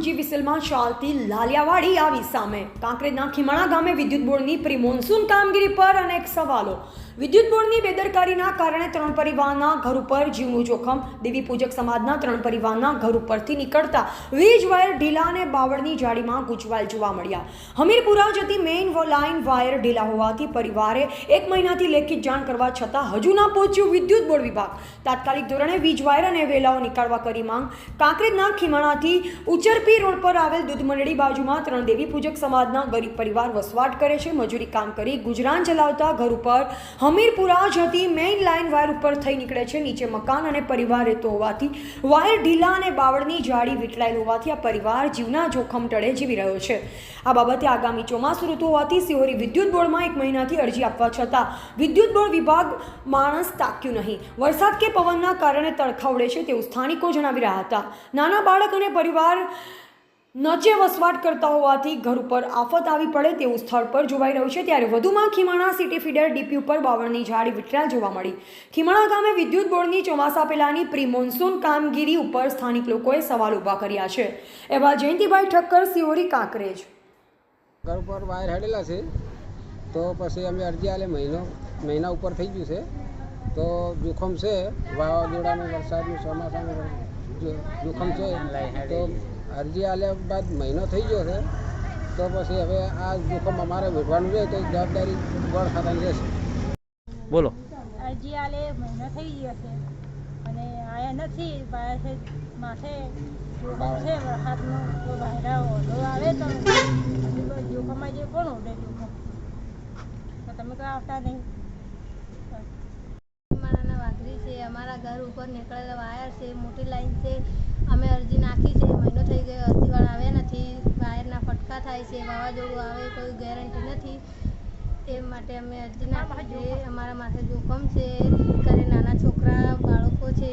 2G વિસલમાં ચાલતી લાલિયાવાડી આવી સામે કાંકરેજના ખીમાણા ગામે વિદ્યુત બોર્ડની પ્રી મોન્સૂન કામગીરી પર અનેક સવાલો। વિદ્યુત બોર્ડની બેદરકારીના કારણે 3 પરિવારના ઘર ઉપર જીવનું જોખમ। દેવી પૂજક સમાજના 3 પરિવારના ઘર ઉપરથી નીકળતા વીજ વાયર ઢીલા અને બાવળની જાળીમાં ગૂંચવાયેલ જોવા મળ્યા। હમીરપુરા જતી મેઇન લાઇન વાયર ઢીલા હોવાથી પરિવારે 1 મહિનાથી લેખિત જાણ કરવા છતાં હજુ ના પહોંચ્યું વિદ્યુત બોર્ડ વિભાગ। તાત્કાલિક ધોરણે વીજ વાયર અને વેલાઓ નીકાળવા કરી માંગ। કાંકરેજના ખીમાણાથી ઉચરપી રોડ પર આવેલ દૂધ મંડળી બાજુમાં 3 દેવી પૂજક સમાજના ગરીબ પરિવાર વસવાટ કરે છે। મજૂરી કામ કરી ગુજરાન ચલાવતા ઘર ઉપર હમીરપુરા જતી મેઇન લાઇન વાયર ઉપર થઈ નીકળે છે। નીચે મકાન અને પરિવાર રહેતો હોવાથી વાયર ઢીલા અને બાવળની જાળી વીંટળાયેલ હોવાથી આ પરિવાર જીવના જોખમ તળે જીવી રહ્યો છે। આ બાબતે આગામી ચોમાસુ ઋતુ હોવાથી સિહોરી વિદ્યુત બોર્ડમાં 1 મહિનાથી અરજી આપવા છતાં વિદ્યુત બોર્ડ વિભાગ માણસ તાક્યું નહીં। વરસાદ કે પવનના કારણે તડખા ઉડે છે તેવું સ્થાનિકો જણાવી રહ્યા હતા। નાના બાળક અને પરિવાર નચે વસવાટ કરતા હોવાથી ઘર ઉપર આફત આવી પડે તેવું સ્થળ પર જોવાઈ રહ્યું છે। ત્યારે વધુમાં ખીમાણા સિટી ફીડર ડીપી ઉપર બાવળની જાળી વીંટળાયેલ જોવા મળી। ખીમાણા ગામે વિદ્યુત બોર્ડની ચોમાસા પહેલાની પ્રી મોન્સૂન કામગીરી ઉપર સ્થાનિક લોકોએ સવાલ ઊભા કર્યા છે। એવા જયંતિભાઈ ઠક્કર, સિહોરી, કાંકરેજ। ઘર પર વાયર હેડેલા છે તો પછી અમે અરજી આલે મહિના ઉપર થઈ ગયું છે તો જોખમ છે, વાવાઝોડાનું વરસાદનું ચોમાસાનું જોખમ છે તો અરજી આલ્યા બાદ મહિનો થઈ ગયો છે તો પછી હવે આ જોખમ અમારે વેઠવાનું છે તો જવાબદારી બોર્ડ ખાતાની રહેશે। બોલો। અરજી આલે મહિનો થઈ ગયો છે અને આયા નથી। વાયર છે માથે જોખમ છે વરસાદનો, તો વાયરા ઓલો આવે તો જોખમમાં જે કોણ ઉડે જોખમ, તો તમે કોઈ આવતા નહીં। મારાના વાઘરી છે, અમારા ઘર ઉપર નીકળેલા વાયર છે, મોટી લાઈન છે। અમે અરજી નાખી છે, મહિનો થઈ ગયો, અરજીવાળા આવ્યા નથી। વાયરના ફટકા થાય છે, વાવાઝોડું આવે કોઈ ગેરંટી નથી, એ માટે અમે અરજી નાખી છે। અમારા માથે જોખમ છે, ઘરે નાના છોકરા બાળકો છે।